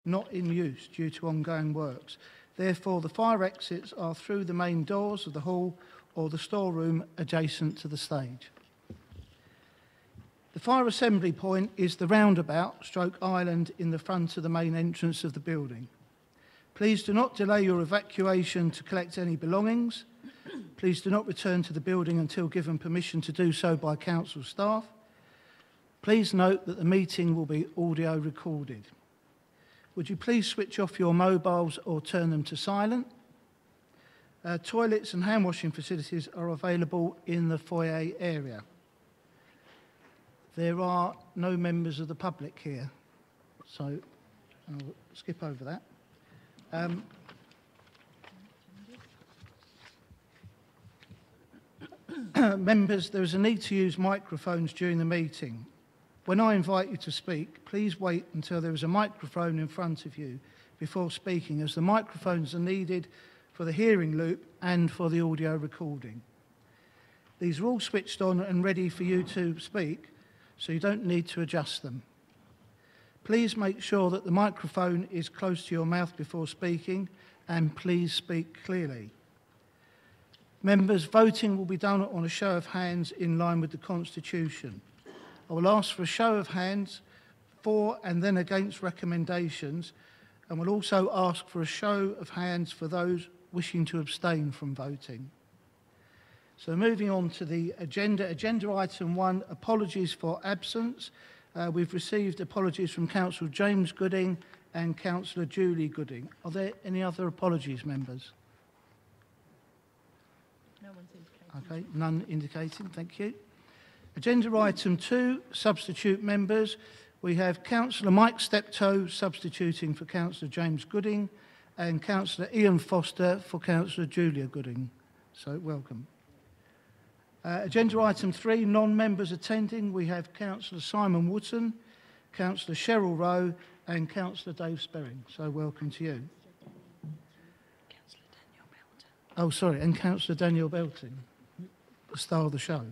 not in use due to ongoing works. Therefore, the fire exits are through the main doors of the hall or the storeroom adjacent to the stage. The fire assembly point is the roundabout stroke island in the front of the main entrance of the building. Please do not delay your evacuation to collect any belongings. Please do not return to the building until given permission to do so by council staff. Please note that the meeting will be audio recorded. Would you please switch off your mobiles or turn them to silent? Toilets and hand washing facilities are available in the foyer area. There are no members of the public here, so I'll skip over that. Members, there is a need to use microphones during the meeting. When I invite you to speak, please wait until there is a microphone in front of you before speaking, as the microphones are needed for the hearing loop and for the audio recording. These are all switched on and ready for you to speak, so you don't need to adjust them. Please make sure that the microphone is close to your mouth before speaking, and please speak clearly. Members, voting will be done on a show of hands in line with the Constitution. I will ask for a show of hands for and then against recommendations, and will also ask for a show of hands for those wishing to abstain from voting. So moving on to the agenda. Agenda item 1, apologies for absence. We've received apologies from Councillor James Gooding and Councillor Julie Gooding. Are there any other apologies, members? No one's indicating. Okay, none indicating, thank you. Agenda item 2, substitute members. We have Councillor Mike Steptoe substituting for Councillor James Gooding and Councillor Ian Foster for Councillor Julia Gooding. So welcome. Agenda item 3, non-members attending. We have Councillor Simon Wootton, Councillor Cheryl Rowe and Councillor Dave Sperring. So welcome to you. Councillor Daniel Belton. Oh, sorry, and Councillor Daniel Belton, the star of the show.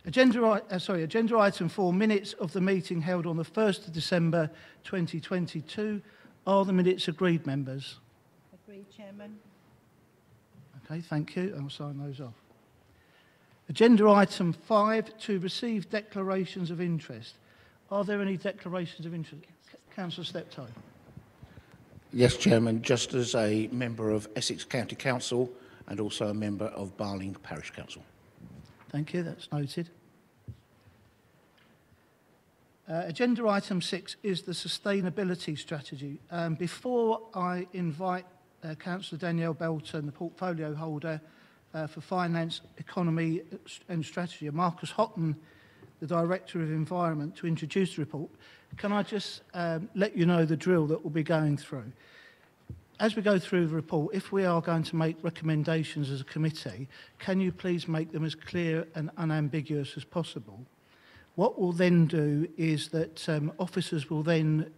Agenda item 4, minutes of the meeting held on the 1st of December 2022. Are the minutes agreed, members? Agreed, Chairman. Okay, thank you. I'll sign those off. Agenda item 5, to receive declarations of interest. Are there any declarations of interest? Councillor Steptoe. Yes, Chairman, just as a member of Essex County Council and also a member of Barling Parish Council. Thank you, that's noted. Agenda item 6 is the sustainability strategy. Before I invite Councillor Danielle Belton, the portfolio holder for Finance, Economy and Strategy, and Marcus Houghton, the Director of Environment, to introduce the report, can I just let you know the drill that we'll be going through? As we go through the report, if we are going to make recommendations as a committee, can you please make them as clear and unambiguous as possible? What we'll then do is that officers will then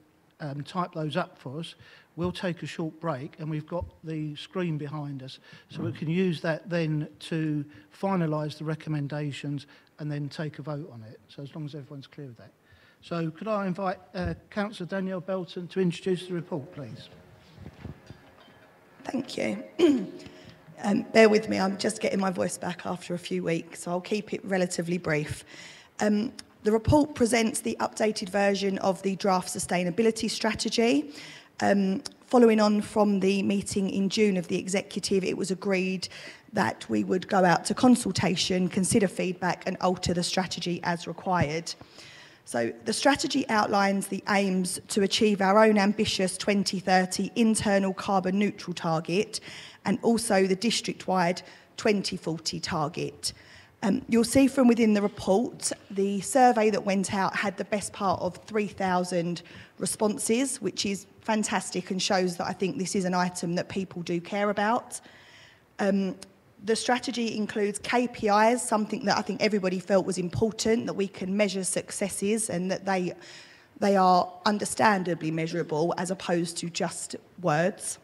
type those up for us. We'll take a short break, and we've got the screen behind us, so we can use that then to finalise the recommendations and then take a vote on it, so as long as everyone's clear with that. So could I invite Councillor Danielle Belton to introduce the report, please? Thank you. Bear with me, I'm just getting my voice back after a few weeks, so I'll keep it relatively brief. The report presents the updated version of the draft sustainability strategy. Following on from the meeting in June of the executive, it was agreed that we would go out to consultation, consider feedback and alter the strategy as required. So the strategy outlines the aims to achieve our own ambitious 2030 internal carbon neutral target and also the district-wide 2040 target. You'll see from within the report, the survey that went out had the best part of 3,000 responses, which is fantastic and shows that I think this is an item that people do care about. The strategy includes KPIs, something that I think everybody felt was important, that we can measure successes and that they are understandably measurable as opposed to just words.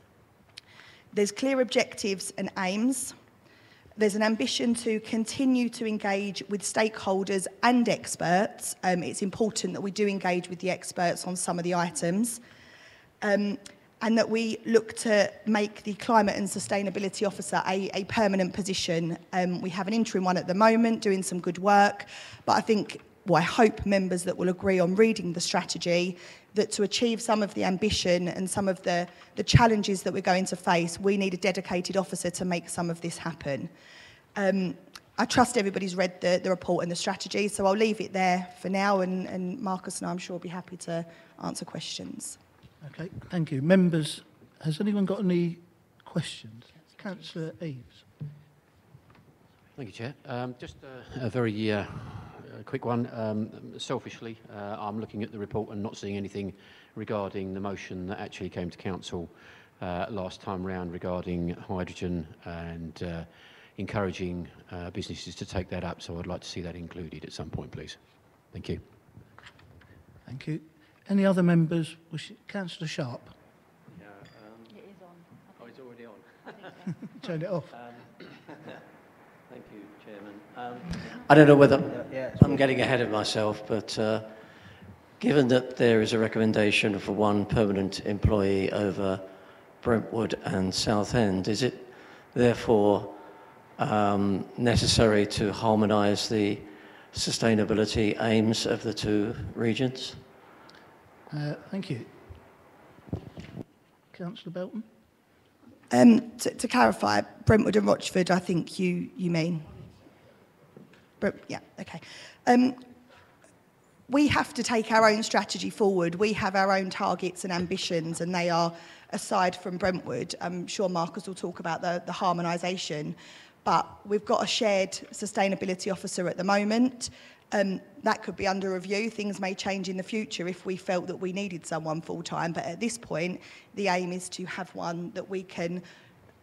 There's clear objectives and aims. There's an ambition to continue to engage with stakeholders and experts. It's important that we do engage with the experts on some of the items. And that we look to make the Climate and Sustainability Officer a permanent position. We have an interim one at the moment doing some good work, but I think, well, I hope members that will agree on reading the strategy that to achieve some of the ambition and some of the challenges that we're going to face, we need a dedicated officer to make some of this happen. I trust everybody's read the report and the strategy, so I'll leave it there for now, and Marcus and I'm sure will be happy to answer questions. Okay, thank you. Members, has anyone got any questions? Councillor Eaves. Thank you, Chair. Just a very quick one. Selfishly, I'm looking at the report and not seeing anything regarding the motion that actually came to Council last time round regarding hydrogen and encouraging businesses to take that up. So I'd like to see that included at some point, please. Thank you. Thank you. Any other members? Councillor Sharp. It is on. Oh, it's already on. Turn it off. Thank you, Chairman. I don't know whether I'm getting ahead of myself, but given that there is a recommendation for one permanent employee over Brentwood and Southend, is it therefore necessary to harmonise the sustainability aims of the two regions? Thank you. Councillor Belton. To clarify, Brentwood and Rochford, I think you mean. Yeah, okay. We have to take our own strategy forward. We have our own targets and ambitions, and they are, aside from Brentwood, I'm sure Marcus will talk about the harmonisation, but we've got a shared sustainability officer at the moment. That could be under review. Things may change in the future if we felt that we needed someone full-time, but at this point, the aim is to have one that we can,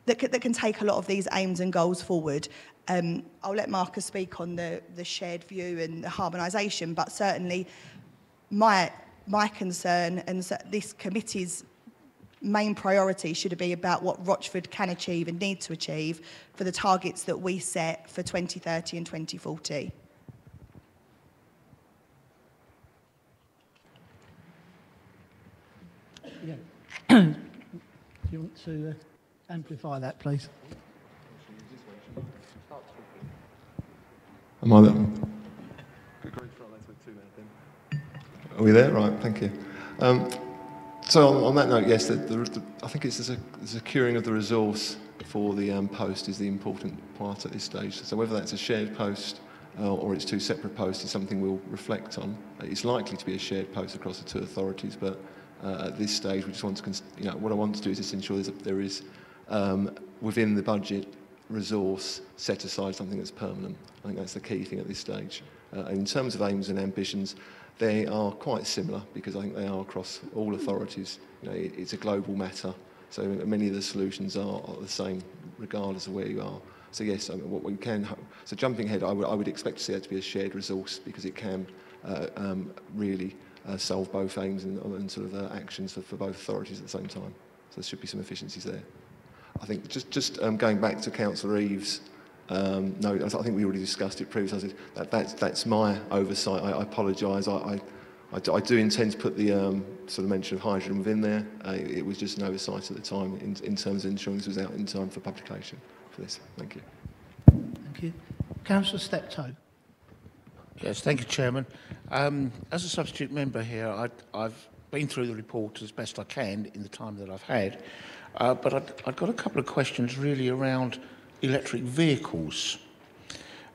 that can take a lot of these aims and goals forward. I'll let Marcus speak on the shared view and the harmonisation, but certainly my concern and this committee's main priority should be about what Rochford can achieve and need to achieve for the targets that we set for 2030 and 2040. Yeah. Do you want to amplify that, please? Am I there? Are we there? Right, thank you. So on that note, yes, I think it's the securing of the resource for the post is the important part at this stage. So whether that's a shared post or it's two separate posts is something we'll reflect on. It's likely to be a shared post across the two authorities, but at this stage we just want to, what I want to do is just ensure there is within the budget resource set aside something that's permanent. I think that's the key thing at this stage. In terms of aims and ambitions, they are quite similar because I think they are across all authorities. It's a global matter, so many of the solutions are the same regardless of where you are. So yes, what we can. So jumping ahead, I would expect to see that to be a shared resource because it can really solve both aims and sort of actions for both authorities at the same time. So there should be some efficiencies there. I think just going back to Councillor Eaves' no, I think we already discussed it previously. That's my oversight. I apologise. I do intend to put the sort of mention of hydrogen within there. It was just an oversight at the time in terms of ensuring this was out in time for publication for this. Thank you. Thank you. Councillor Steptoe. Yes, thank you, Chairman. As a substitute member here, I've been through the report as best I can in the time that I've had, but I've got a couple of questions really around electric vehicles.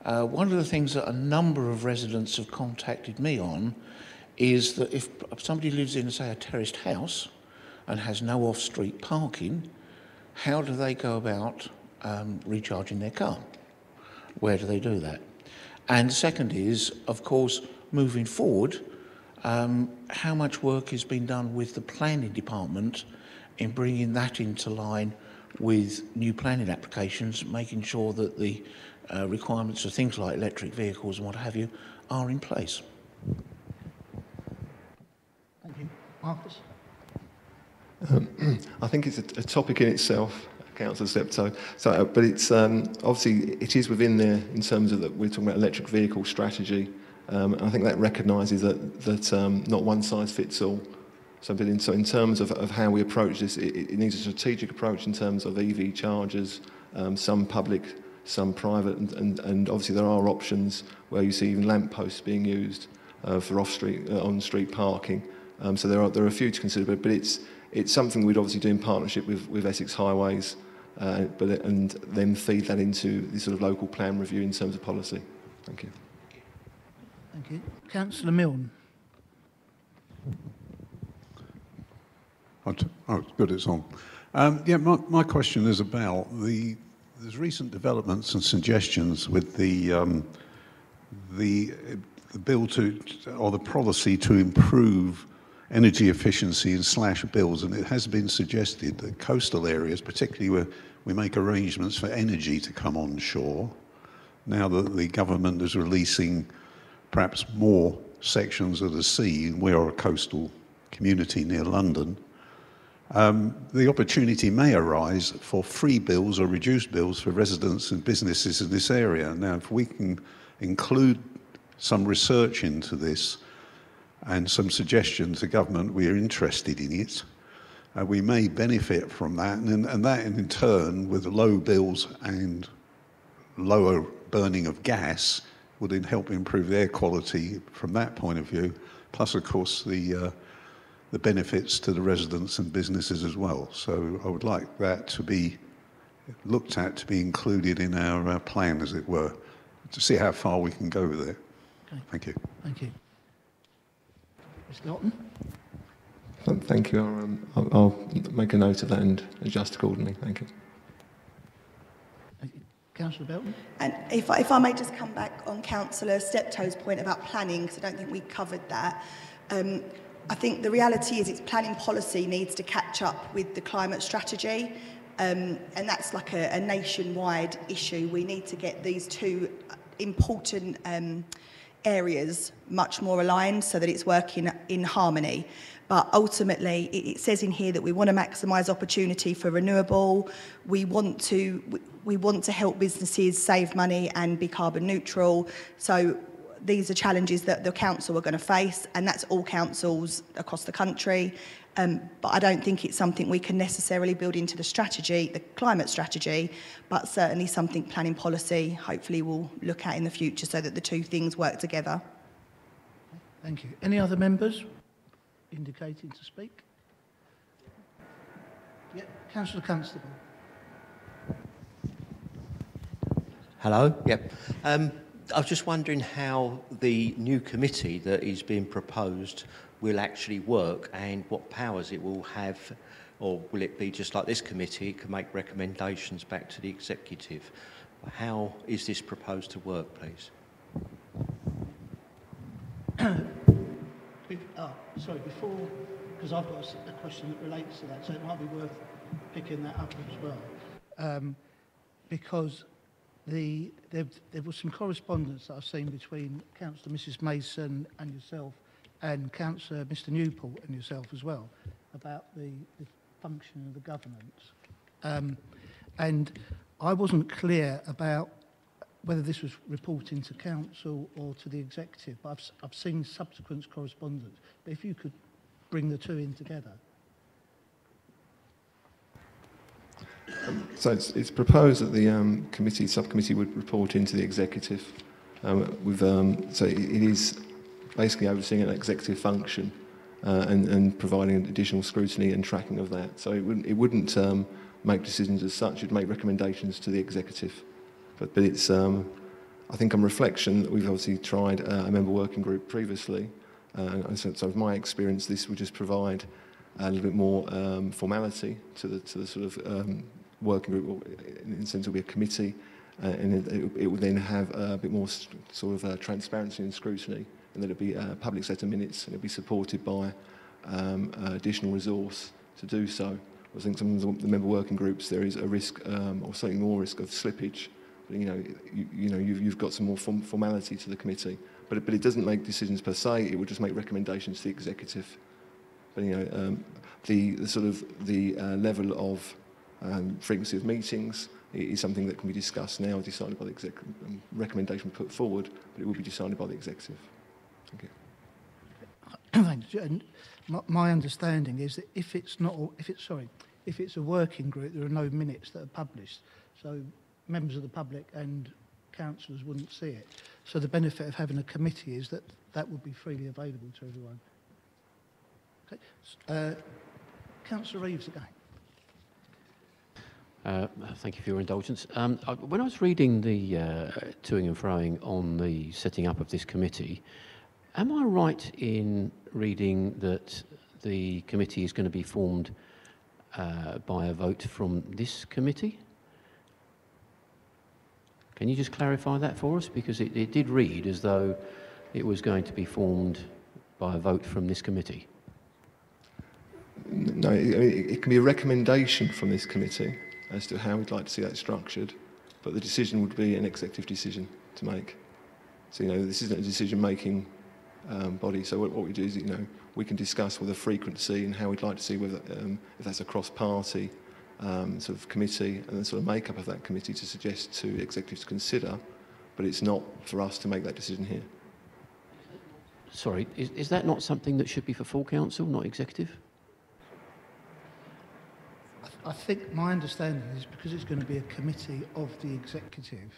One of the things that a number of residents have contacted me on is that if somebody lives in, say, a terraced house and has no off-street parking, how do they go about recharging their car? Where do they do that? And the second is, of course, moving forward, how much work has been done with the planning department in bringing that into line with new planning applications, making sure that the requirements of things like electric vehicles and what have you are in place. Thank you. Marcus? I think it's a topic in itself, Councillor Steptoe. So, but it's obviously it is within there in terms of that we're talking about electric vehicle strategy. I think that recognises that not one size fits all. So in terms of how we approach this, it needs a strategic approach in terms of EV chargers, some public, some private, and obviously there are options where you see even lamp posts being used for off-street, on-street parking. So there are a few to consider, but it's something we'd obviously do in partnership with Essex Highways, and then feed that into the sort of local plan review in terms of policy. Thank you. Thank you. Councillor Milne. Oh, good, it's on. Yeah, my question is about there's recent developments and suggestions with the bill or the policy to improve energy efficiency and slash bills, and it has been suggested that coastal areas, particularly where we make arrangements for energy to come on shore, now that the government is releasing perhaps more sections of the sea, and we are a coastal community near London, the opportunity may arise for free bills or reduced bills for residents and businesses in this area. Now, if we can include some research into this and some suggestions to government, we are interested in it. We may benefit from that, and that in turn, with low bills and lower burning of gas, would then help improve air quality from that point of view. Plus, of course, the benefits to the residents and businesses as well. So I would like that to be looked at, to be included in our plan, as it were, to see how far we can go with it. Okay. Thank you. Thank you. Mr. Lawton. Thank you. I'll make a note of that and adjust accordingly. Thank you. Councillor Belton. And if I may just come back on Councillor Steptoe's point about planning, because I don't think we covered that. I think the reality is its planning policy needs to catch up with the climate strategy, and that's like a nationwide issue. We need to get these two important areas much more aligned so that it's working in harmony. But ultimately, it says in here that we want to maximise opportunity for renewable. We want to help businesses save money and be carbon neutral. So these are challenges that the council are going to face, and that's all councils across the country. But I don't think it's something we can necessarily build into the strategy, the climate strategy, but certainly something planning policy hopefully will look at in the future so that the two things work together. Thank you. Any other members indicating to speak? Yeah, Councillor Constable. Hello. Yep. I was just wondering how the new committee that is being proposed will actually work and what powers it will have, or will it be just like this committee, it can make recommendations back to the executive? How is this proposed to work, please? Sorry, before, because I've got a question that relates to that, so it might be worth picking that up as well. Because there was some correspondence that I've seen between Councillor Mrs Mason and yourself and Councillor Mr Newport and yourself as well about the function of the governance. And I wasn't clear about whether this was reporting to council or to the executive, but I've seen subsequent correspondence. But if you could bring the two in together. So it's proposed that the subcommittee would report into the executive. So it is basically overseeing an executive function and providing additional scrutiny and tracking of that. So it wouldn't make decisions as such. It'd make recommendations to the executive. But it's I think on reflection that we've obviously tried a member working group previously. And so from my experience, this would just provide a little bit more formality to the sort of working group. In the sense, it will be a committee, and it would then have a bit more sort of transparency and scrutiny, and then it'd be a public set of minutes, and it'd be supported by additional resource to do so. I think some of the member working groups there is a risk, or certainly more risk of slippage. But, you've got some more formality to the committee, but it doesn't make decisions per se. It would just make recommendations to the executive. But the level of frequency of meetings is something that can be discussed now, decided by the recommendation put forward, but it will be decided by the executive. Thank you. Thanks. And my understanding is that if it's a working group, there are no minutes that are published, so members of the public and councillors wouldn't see it. So the benefit of having a committee is that that would be freely available to everyone. Okay. Councillor Reeves again. Thank you for your indulgence. When I was reading the toing and froing on the setting up of this committee, am I right in reading that the committee is going to be formed by a vote from this committee? Can you just clarify that for us? Because it did read as though it was going to be formed by a vote from this committee. No, it can be a recommendation from this committee as to how we'd like to see that structured, but the decision would be an executive decision to make. So, this isn't a decision-making body, so what we do is, we can discuss with the frequency and how we'd like to see whether, if that's a cross-party sort of committee, and the sort of makeup of that committee to suggest to executives to consider, but it's not for us to make that decision here. Sorry, is that not something that should be for full council, not executive? I think my understanding is because it's going to be a committee of the executive,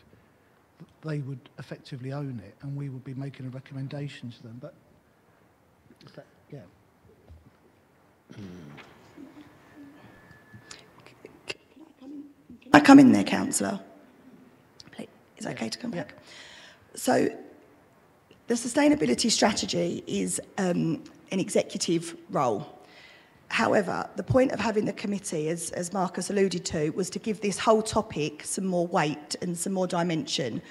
they would effectively own it and we would be making a recommendation to them. But is that, yeah. Can I come in there, councillor? Is it okay to come back? So the sustainability strategy is an executive role. However, the point of having the committee, as Marcus alluded to, was to give this whole topic some more weight and some more dimension.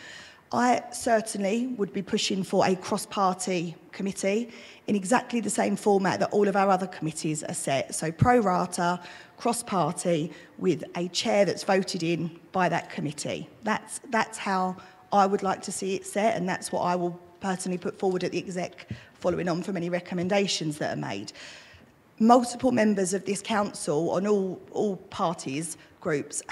I certainly would be pushing for a cross-party committee in exactly the same format that all of our other committees are set. So pro rata, cross-party, with a chair that's voted in by that committee. That's how I would like to see it set, and that's what I will personally put forward at the exec, following on from any recommendations that are made. Multiple members of this council on all parties, groups,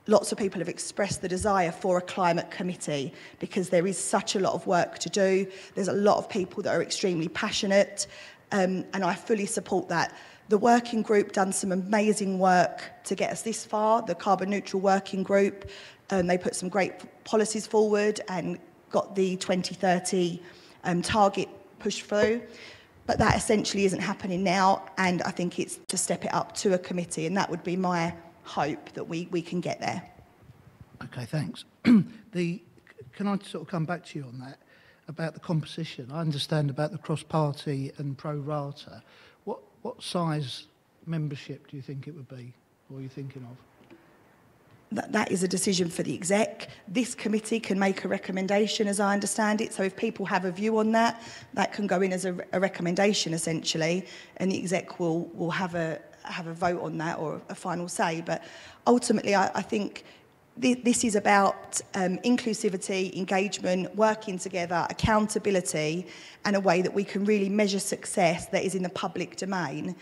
lots of people have expressed the desire for a climate committee because there is such a lot of work to do. There's a lot of people that are extremely passionate, and I fully support that. The working group done some amazing work to get us this far, the carbon neutral working group. They put some great policies forward and got the 2030 target pushed through. But that essentially isn't happening now, and I think it's to step it up to a committee, and that would be my hope that we can get there. Okay, thanks. Can I sort of come back to you on that, about the composition? I understand about the cross-party and pro-rata. What size membership do you think it would be, or are you thinking of? That is a decision for the exec. This committee can make a recommendation, as I understand it. So if people have a view on that, that can go in as a recommendation, essentially, and the exec will have a vote on that or a final say. But ultimately, I think this is about inclusivity, engagement, working together, accountability, and a way that we can really measure success that is in the public domain.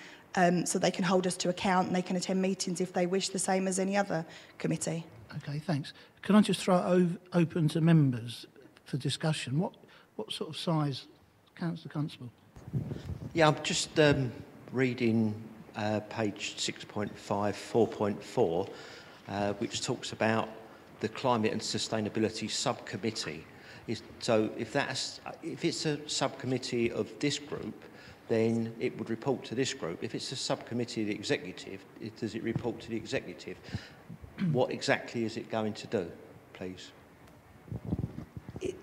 So they can hold us to account and they can attend meetings if they wish, the same as any other committee. Okay, thanks. Can I just throw it open to members for discussion? What sort of size, Councillor Constable? Yeah, I'm just reading page 6.5, 4.4, which talks about the Climate and Sustainability Subcommittee. So if it's a subcommittee of this group, then it would report to this group. If it's a subcommittee of the executive, does it report to the executive? What exactly is it going to do, please?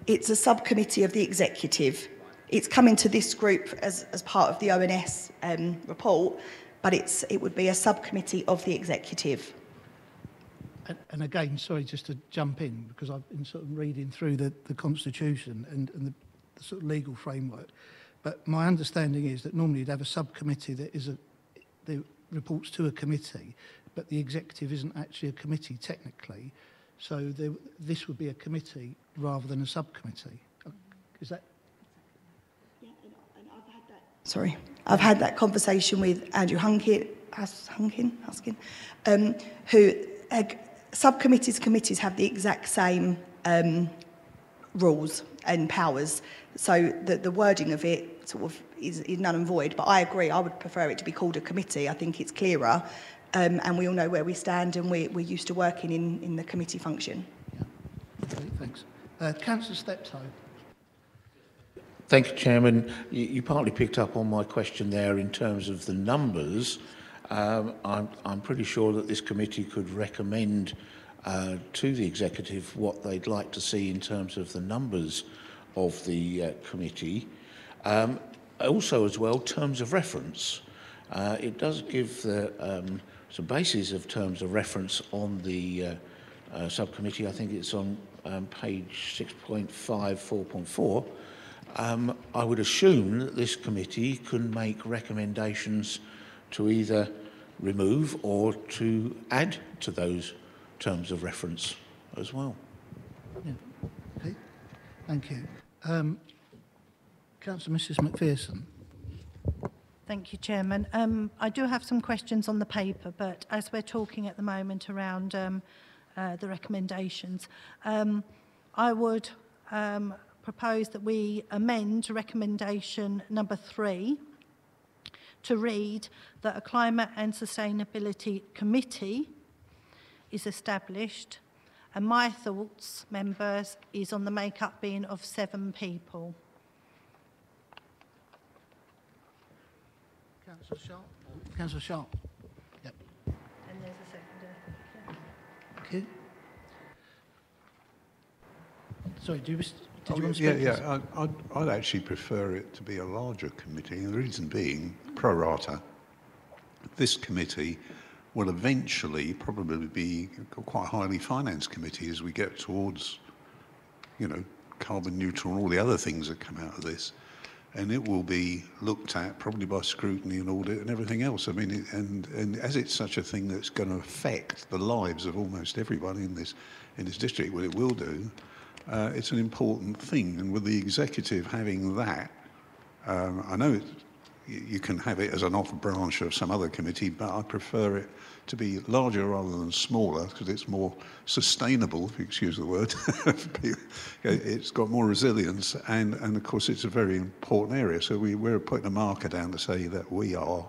It's a subcommittee of the executive. It's coming to this group as part of the ONS report, but it would be a subcommittee of the executive. And again, sorry, just to jump in, because I've been sort of reading through the Constitution and the sort of legal framework. But my understanding is that normally you'd have a subcommittee that reports to a committee, but the executive isn't actually a committee technically. So this would be a committee rather than a subcommittee. Is that? Yeah, and I've had that. Sorry, I've had that conversation with Andrew Hunkett Huskin, who subcommittees, committees have the exact same rules and powers. So the wording of it sort of is null and void. But I agree, I would prefer it to be called a committee. I think it's clearer, and we all know where we stand, and we're used to working in the committee function. Yeah. Okay, thanks. Councillor Steptoe. Thank you, Chairman. You partly picked up on my question there in terms of the numbers. I'm pretty sure that this committee could recommend to the executive what they'd like to see in terms of the numbers of the committee. Also, as well, terms of reference. It does give some bases of terms of reference on the subcommittee. I think it's on page 6.5, 4.4. I would assume that this committee can make recommendations to either remove or to add to those terms of reference as well. Yeah. Okay. Thank you. Councillor Mrs McPherson. Thank you, Chairman. I do have some questions on the paper, but as we're talking at the moment around the recommendations, I would propose that we amend recommendation number 3 to read that a Climate and Sustainability Committee is established, and my thoughts, members, is on the make-up being of 7 people. Councillor Sharp. Councillor Sharp. Yep. And there's a seconder. Thank you. Sorry, did you want to speak? Yeah. I'd actually prefer it to be a larger committee, and the reason being pro rata. This committee will eventually probably be quite a highly financed committee as we get towards, carbon neutral and all the other things that come out of this. And it will be looked at probably by scrutiny and audit and everything else. I mean, and as it's such a thing that's going to affect the lives of almost everybody in this district, what it will do, it's an important thing. And with the executive having that, I know you can have it as an off branch of some other committee, but I prefer it to be larger rather than smaller because it's more sustainable, if you excuse the word. It's got more resilience, and of course it's a very important area. So we're putting a marker down to say that we are,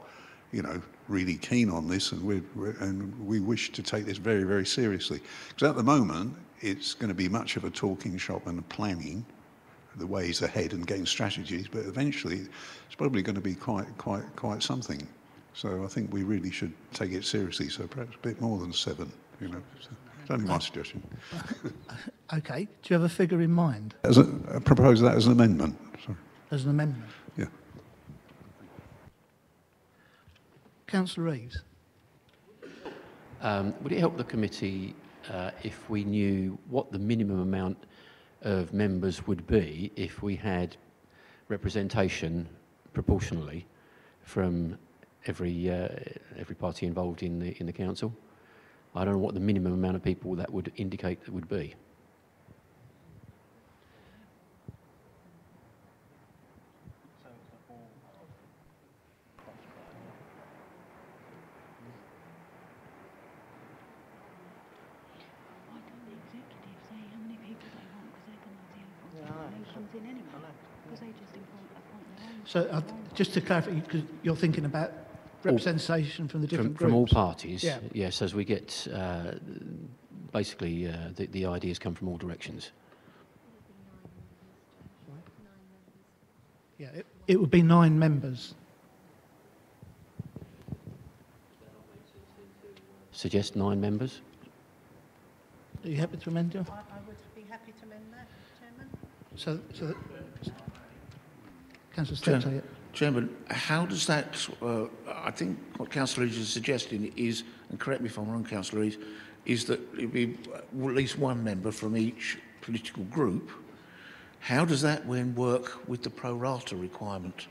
really keen on this, and we wish to take this very, very seriously. Because at the moment it's going to be much of a talking shop and a planning, the ways ahead and getting strategies, but eventually it's probably going to be quite something. So I think we really should take it seriously. So perhaps a bit more than 7. So it's only my suggestion. Okay. Do you have a figure in mind? I propose that as an amendment. Sorry. As an amendment? Yeah. Councillor Reeves. Would it help the committee if we knew what the minimum amount of members would be if we had representation proportionally from every party involved in the council? I don't know what the minimum amount of people that would indicate that would be. So just to clarify, because you're thinking about representation from the different groups. From all parties, yeah. Yes, as we get, basically the ideas come from all directions. Yeah, it would be 9 members. Suggest 9 members? Are you happy to amend, Joe? I would be happy to amend that, Chairman. So Councillor Steptoe. Chairman, how does that, I think what Councillor Rees is suggesting is, and correct me if I'm wrong, Councillor Rees, is that it would be at least 1 member from each political group. How does that then work with the pro rata requirement?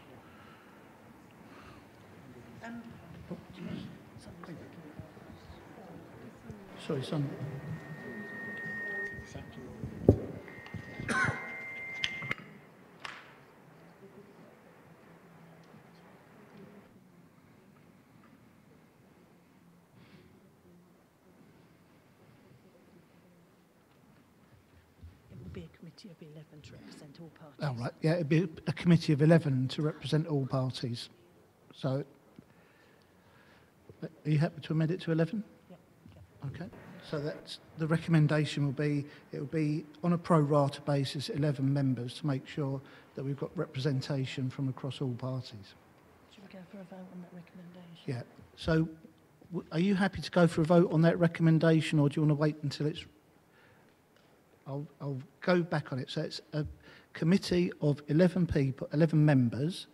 Sorry, son. committee of 11 to represent all parties. Oh, right. Yeah, it'd be a committee of 11 to represent all parties. So, are you happy to amend it to 11? Yeah. Okay. So that's the recommendation will be, it will be on a pro rata basis, 11 members to make sure that we've got representation from across all parties. Should we go for a vote on that recommendation? Yeah. So, are you happy to go for a vote on that recommendation, or do you want to wait until it's... I'll go back on it. So it's a committee of 11 people, 11 members,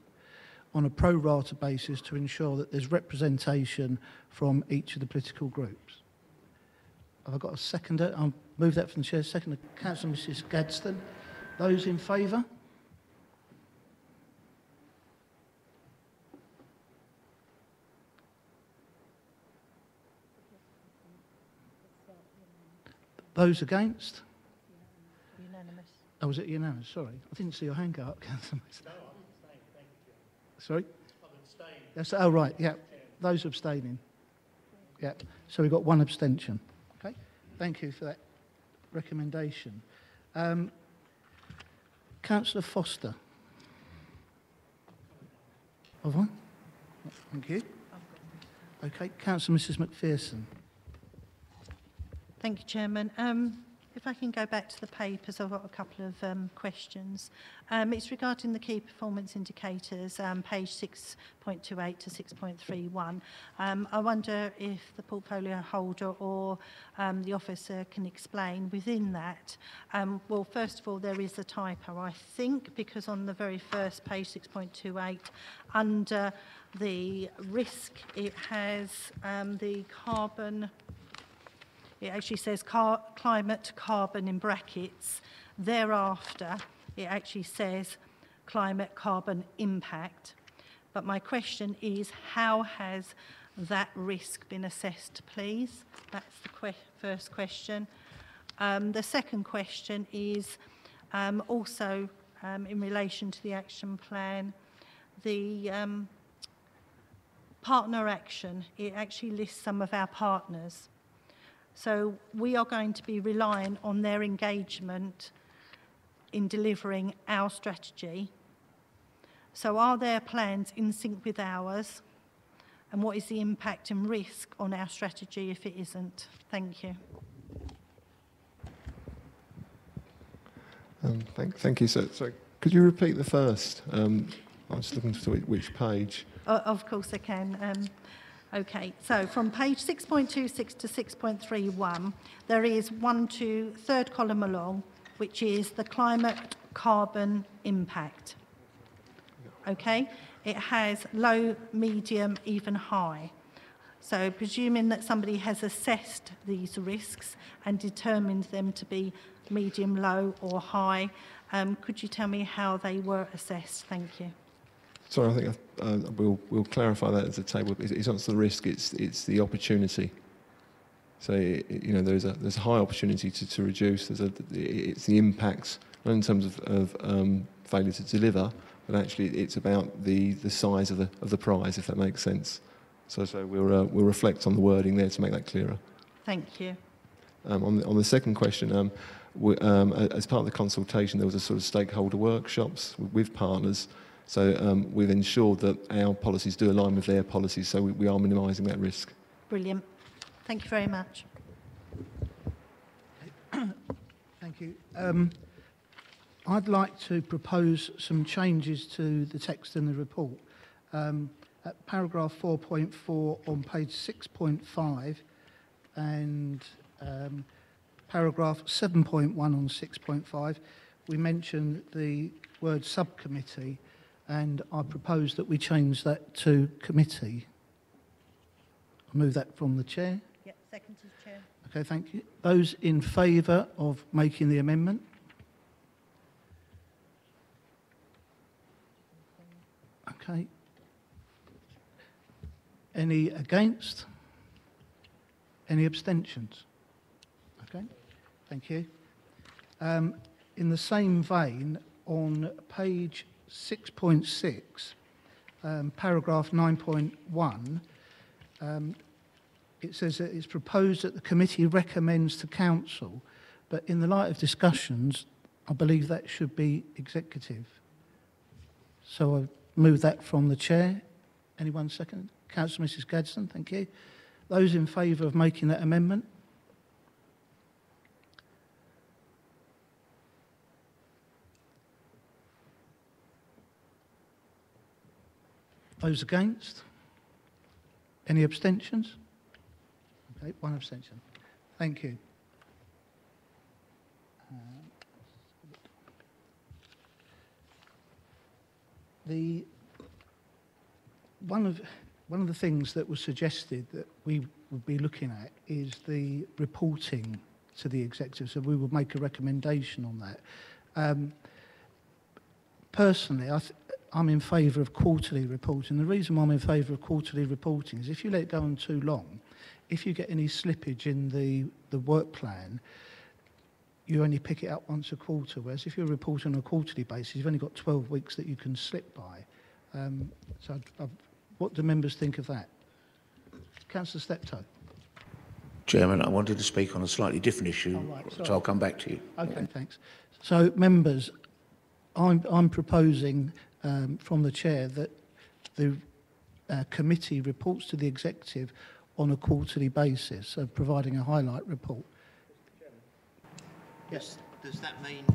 on a pro rata basis to ensure that there's representation from each of the political groups. Have I got a seconder? I'll move that from the chair. Seconder, Councillor Mrs Gadsden. Those in favour? Those against? Unanimous. Oh, was it unanimous? Sorry. I didn't see your hand go up, Councillor. No, I'm abstaining. Thank you. Sorry? I'm abstaining. That's, oh, right. Yeah. Those abstaining. Yeah. So we've got one abstention. Okay. Thank you for that recommendation. Councillor Foster. Have I? Thank you. Okay. Councillor Mrs McPherson. Thank you, Chairman. If I can go back to the papers, I've got a couple of questions. It's regarding the key performance indicators, page 6.28 to 6.31. I wonder if the portfolio holder or the officer can explain within that. Well, first of all, there is a typo, I think, because on the very first page, 6.28, under the risk, it has the carbon... It actually says climate carbon in brackets. Thereafter, it actually says climate carbon impact. But my question is, how has that risk been assessed, please? That's the first question. The second question is also in relation to the action plan, the partner action. It actually lists some of our partners. So we are going to be relying on their engagement in delivering our strategy. So are their plans in sync with ours? And what is the impact and risk on our strategy if it isn't? Thank you. Thank you. So could you repeat the first? I'm just looking for which page. Of course I can. Okay, so from page 6.26 to 6.31, there is third column along, which is the climate carbon impact. Okay, it has low, medium, even high. So presuming that somebody has assessed these risks and determined them to be medium, low or high, could you tell me how they were assessed? Thank you. Sorry, I think we'll clarify that as a table. It's not the risk; it's the opportunity. So there's a high opportunity to reduce. It's the impacts, not in terms of failure to deliver, but actually it's about the size of the prize, if that makes sense. So we'll reflect on the wording there to make that clearer. Thank you. On the second question, as part of the consultation, there was a sort of stakeholder workshops with partners. So we've ensured that our policies do align with their policies, so we are minimising that risk. Brilliant. Thank you very much. Thank you. I'd like to propose some changes to the text in the report. At paragraph 4.4 on page 6.5 and paragraph 7.1 on 6.5, we mention the word subcommittee, and I propose that we change that to committee. I'll move that from the chair. Yep, second to the chair. Okay, thank you. Those in favour of making the amendment? Okay. Any against? Any abstentions? Okay, thank you. In the same vein, on page 6.6, paragraph 9.1, it says that it's proposed that the committee recommends to council, but in the light of discussions, I believe that should be executive. So I move that from the chair. Anyone second? Councillor Mrs Gadsden, thank you. Those in favour of making that amendment? Those against? Any abstentions? Okay, one abstention. Thank you. One of the things that was suggested that we would be looking at is the reporting to the executive, so we would make a recommendation on that. Personally, I'm in favour of quarterly reporting. The reason why I'm in favour of quarterly reporting is if you let it go on too long, if you get any slippage in the work plan, you only pick it up once a quarter, whereas if you're reporting on a quarterly basis, you've only got 12 weeks that you can slip by. What do members think of that? Councillor Steptoe. Chairman, I wanted to speak on a slightly different issue, so I'll come back to you. Okay, thanks. So, members, I'm proposing from the chair that the committee reports to the executive on a quarterly basis, so providing a highlight report. Yes. Does that mean,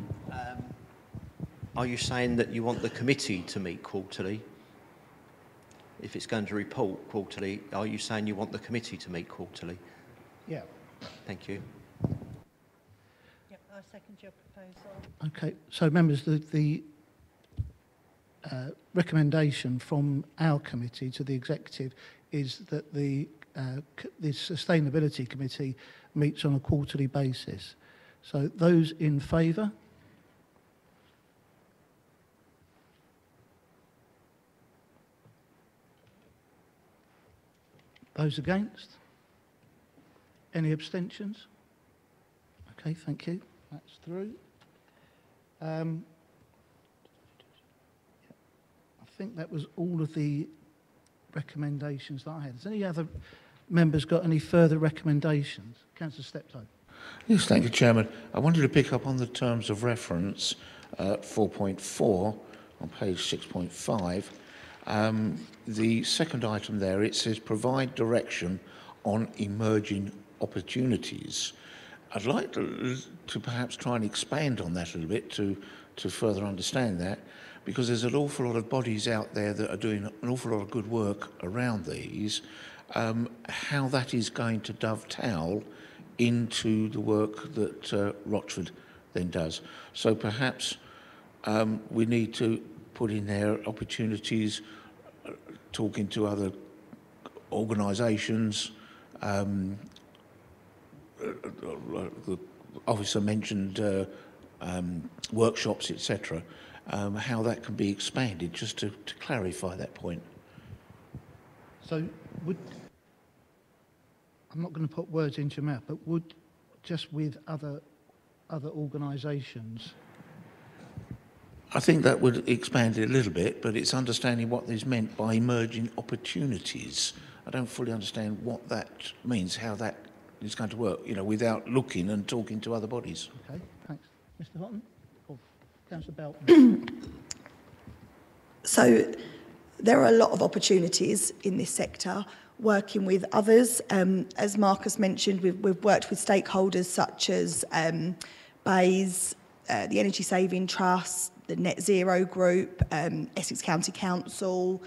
are you saying that you want the committee to meet quarterly? If it's going to report quarterly, are you saying you want the committee to meet quarterly? Yeah. Thank you. Yep, I second your proposal. Okay, so members, the recommendation from our committee to the executive is that the Sustainability Committee meets on a quarterly basis. So those in favour? Those against? Any abstentions? Okay, thank you. That's through. I think that was all of the recommendations that I had. Has any other members got any further recommendations? Councillor Steptoe. Yes, thank you, Chairman. I wanted to pick up on the terms of reference 4.4 on page 6.5. The second item there, it says provide direction on emerging opportunities. I'd like to perhaps try and expand on that a little bit to further understand that, because there's an awful lot of bodies out there that are doing an awful lot of good work around these. How that is going to dovetail into the work that Rochford then does. So perhaps we need to put in there opportunities, talking to other organisations. The officer mentioned workshops, etc. How that can be expanded, just to clarify that point. So I'm not going to put words into your mouth, but would just with other organisations? I think that would expand it a little bit, but it's understanding what is meant by emerging opportunities. I don't fully understand what that means, how that is going to work, you know, without looking and talking to other bodies. Okay, thanks. Mr Houghton or Councillor Belton? So there are a lot of opportunities in this sector, working with others. As Marcus mentioned, we've worked with stakeholders such as BAYS, the Energy Saving Trust, the Net Zero Group, Essex County Council,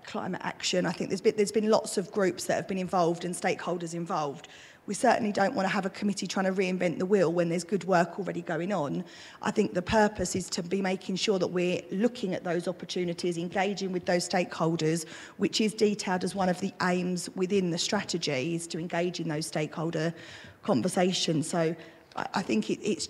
Climate Action. I think there's been lots of groups that have been involved and stakeholders involved. We certainly don't want to have a committee trying to reinvent the wheel when there's good work already going on. I think the purpose is to be making sure that we're looking at those opportunities, engaging with those stakeholders, which is detailed as one of the aims within the strategy, is to engage in those stakeholder conversations. So I think it's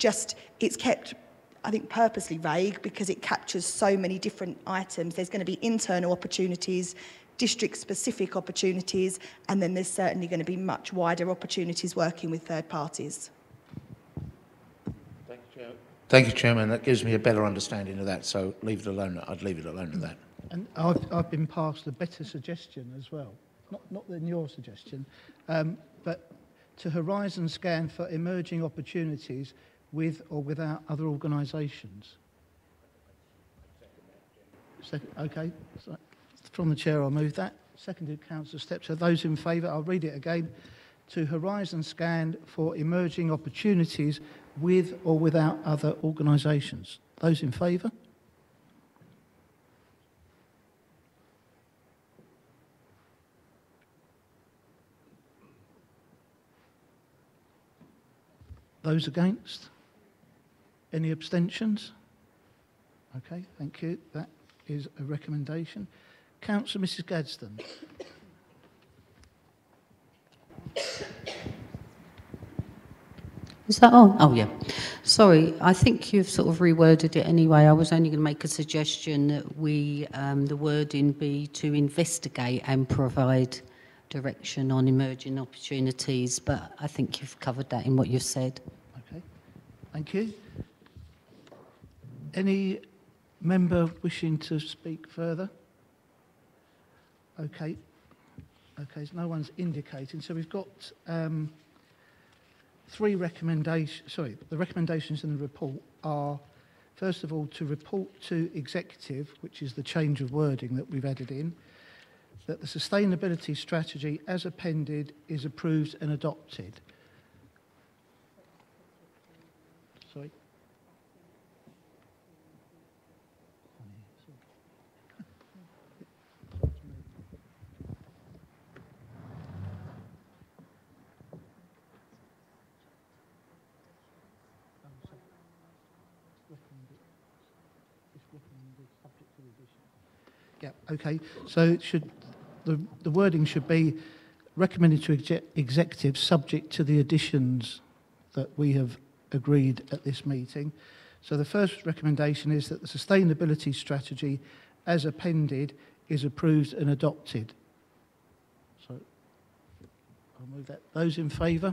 kept, I think, purposely vague because it captures so many different items. There's going to be internal opportunities, district-specific opportunities, and then there's certainly going to be much wider opportunities working with third parties. Thank you, Chair. Thank you, Chairman. That gives me a better understanding of that, so leave it alone. I'd leave it alone at that. And I've been passed a better suggestion as well, not than your suggestion, but to horizon scan for emerging opportunities with or without other organisations. Okay, so from the chair I'll move that. Seconded, Councillor Stepp. So those in favour, I'll read it again. To Horizon Scan for emerging opportunities with or without other organisations. Those in favour? Those against? Any abstentions? Okay, thank you. That is a recommendation. Councillor Mrs Gadsden. Is that on? Oh, yeah. Sorry, I think you've sort of reworded it anyway. I was only going to make a suggestion that we, the wording be to investigate and provide direction on emerging opportunities, but I think you've covered that in what you've said. Okay, thank you. Any member wishing to speak further? Okay, so no one's indicating. So we've got three recommendations. Sorry, the recommendations in the report are, first of all, to report to executive, which is the change of wording that we've added in, that the sustainability strategy as appended is approved and adopted. Sorry. Yeah, okay. So it should, the wording should be recommended to executive subject to the additions that we have agreed at this meeting. So the first recommendation is that the sustainability strategy as appended is approved and adopted. So I'll move that. Those in favour?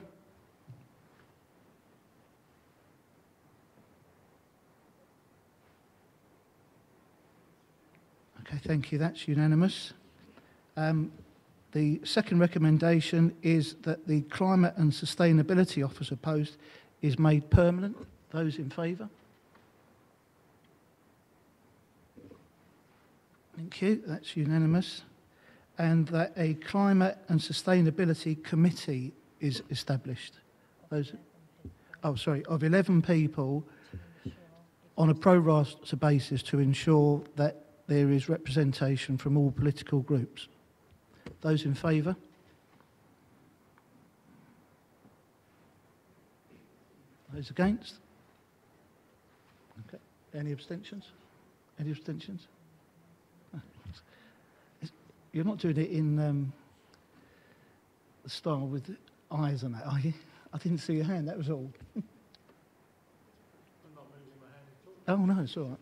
Okay, thank you. That's unanimous. The second recommendation is that the Climate and Sustainability Officer post is made permanent. Those in favour? Thank you. That's unanimous. And that a Climate and Sustainability Committee is established. Those, oh, sorry, of 11 people on a pro rata basis to ensure that there is representation from all political groups. Those in favour? Those against? Okay. Any abstentions? Any abstentions? You're not doing it in the style with eyes on that, are you? I didn't see your hand, that was all. I'm not moving my hand at all. Oh, no, it's all right.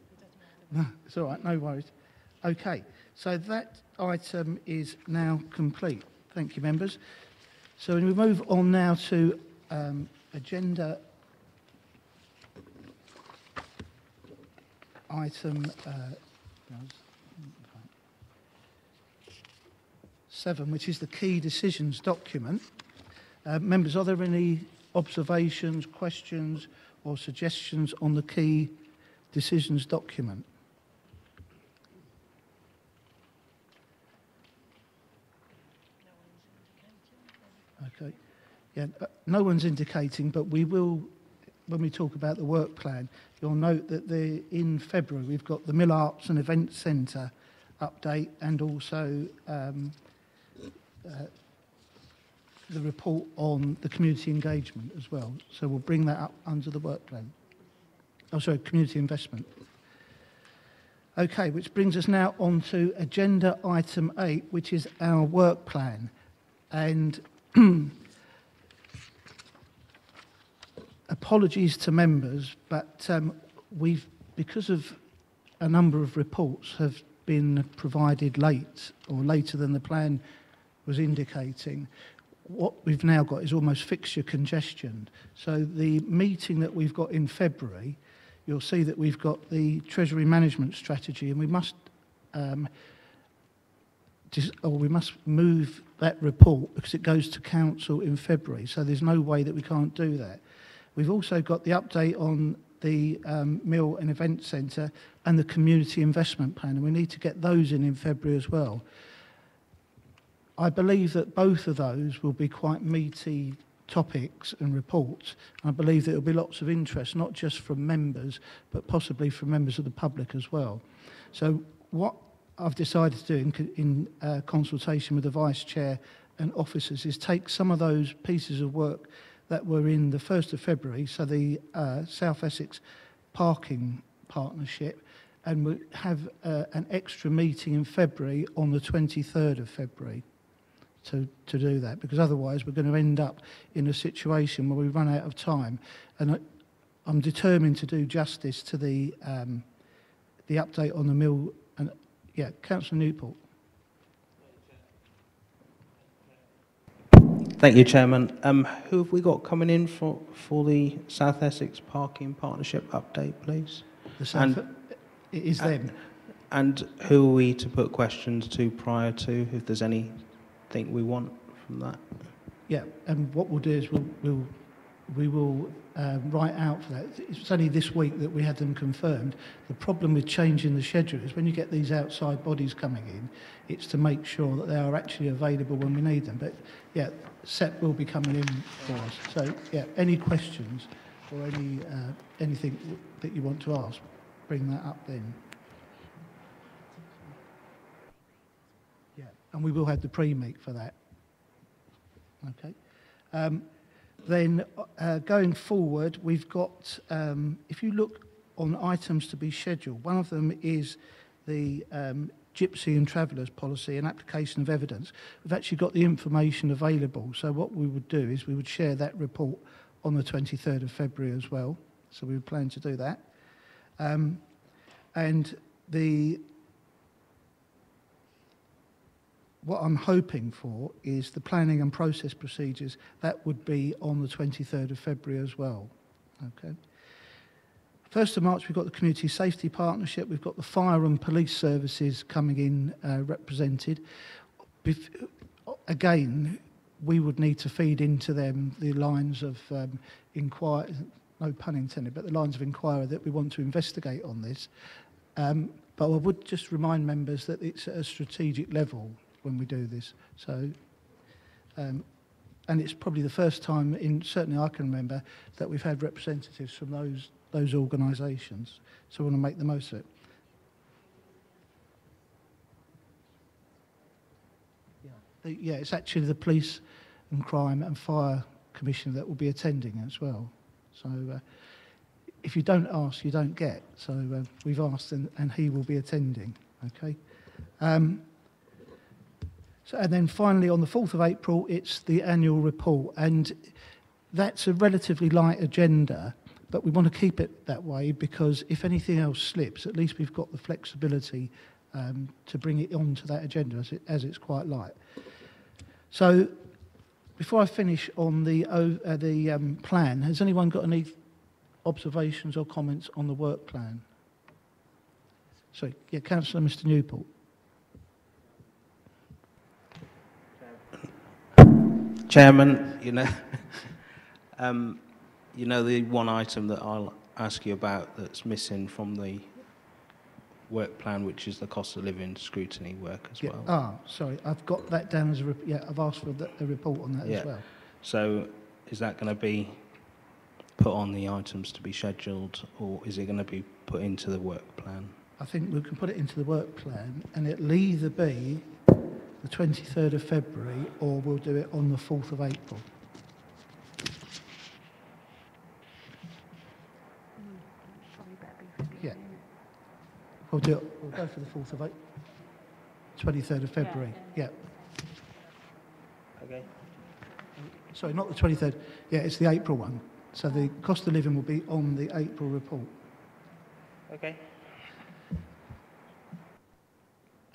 No, it's all right, no worries. Okay, so that item is now complete. Thank you, members. So we move on now to agenda item 7, which is the key decisions document. Members, are there any observations, questions or suggestions on the key decisions document? Okay. Yeah, no one's indicating, but we will, when we talk about the work plan, you'll note that in February we've got the Mill Arts and Events Centre update and also the report on the community engagement as well. So we'll bring that up under the work plan. Oh, sorry, community investment. Okay, which brings us now on to agenda item 8, which is our work plan. And apologies to members, but we've, because of a number of reports have been provided late or later than the plan was indicating, what we've now got is almost fixture congestion. So the meeting that we've got in February, you'll see that we've got the Treasury Management Strategy, and we must move that report because it goes to Council in February. So there's no way that we can't do that. We've also got the update on the Mill and Event Centre and the Community Investment Plan, and we need to get those in February as well. I believe that both of those will be quite meaty topics and reports. I believe there will be lots of interest, not just from members, but possibly from members of the public as well. So what I've decided to do in consultation with the Vice Chair and officers is take some of those pieces of work that were in the 1st of February, so the South Essex Parking Partnership, and we'll have an extra meeting in February on the 23rd of February to do that, because otherwise we're going to end up in a situation where we run out of time. And I'm determined to do justice to the update on the mill. And yeah, Councillor Newport. Thank you, Chairman. Who have we got coming in for the South Essex Parking Partnership update, please? It is them. And who are we to put questions to prior to, if there's anything we want from that? Yeah, and what we'll do is we will write out for that. It's only this week that we had them confirmed. The problem with changing the schedule is when you get these outside bodies coming in, it's to make sure that they are actually available when we need them. But yeah, SEP will be coming in for us. So yeah, any questions or anything that you want to ask, bring that up then. Yeah, and we will have the pre-meet for that. Okay. Then going forward, we've got, if you look on items to be scheduled, one of them is the Gypsy and Travellers policy and application of evidence. We've actually got the information available. So what we would do is we would share that report on the 23rd of February as well. So we would plan to do that. And what I'm hoping for is the planning and process procedures. That would be on the 23rd of February as well. Okay. 1st of March, we've got the Community Safety Partnership. We've got the Fire and Police Services coming in represented. Again, we would need to feed into them the lines of inquiry, no pun intended, but the lines of inquiry that we want to investigate on this. But I would just remind members that it's at a strategic level when we do this. So, and it's probably the first time, certainly I can remember, that we've had representatives from those organisations. So we want to make the most of it. Yeah, it's actually the Police and Crime and Fire Commissioner that will be attending as well. So if you don't ask, you don't get. So we've asked and he will be attending. Okay. And then finally, on the 4th of April, it's the annual report. And that's a relatively light agenda, but we want to keep it that way because if anything else slips, at least we've got the flexibility to bring it onto that agenda as it's quite light. So before I finish on the plan, has anyone got any observations or comments on the work plan? Sorry, yeah, Councillor Mr Newport. Chairman, you know the one item that I'll ask you about that's missing from the work plan, which is the cost of living scrutiny work as well. Ah, sorry, I've got that down as I've asked for a report on that as well. So is that going to be put on the items to be scheduled, or is it going to be put into the work plan? I think we can put it into the work plan, and it'll either be the 23rd of February, or we'll do it on the 4th of April. Yeah. We'll do it. We'll go for the 4th of April. 23rd of February. Yeah. Okay. Sorry, not the 23rd. Yeah, it's the April one. So the cost of living will be on the April report. Okay.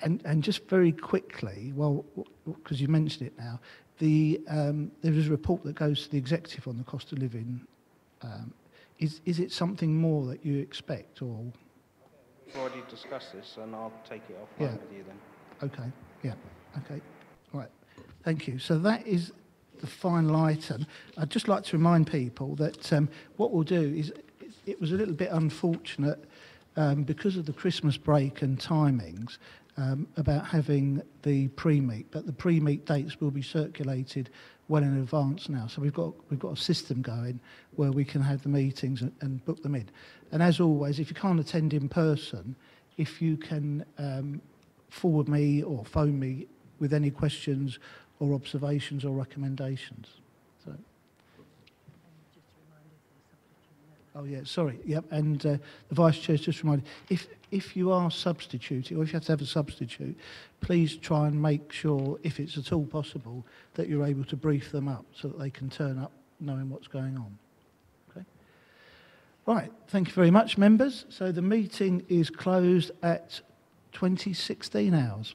And just very quickly, well, because you mentioned it now, there is a report that goes to the executive on the cost of living. Is it something more that you expect, or? We've already discussed this, and I'll take it offline with you then. Okay. Yeah. Okay. All right. Thank you. So that is the final item, I'd just like to remind people that what we'll do is, it was a little bit unfortunate because of the Christmas break and timings about having the pre-meet, but the pre-meet dates will be circulated well in advance now. So we've got a system going where we can have the meetings and book them in. And as always, if you can't attend in person, if you can forward me or phone me with any questions or observations or recommendations. So. Oh yeah, sorry. Yep, and the Vice Chair's just reminded, if you are substituting, or if you have to have a substitute, please try and make sure, if it's at all possible, that you're able to brief them up so that they can turn up knowing what's going on. Okay. Right, thank you very much, members. So the meeting is closed at 2016 hours.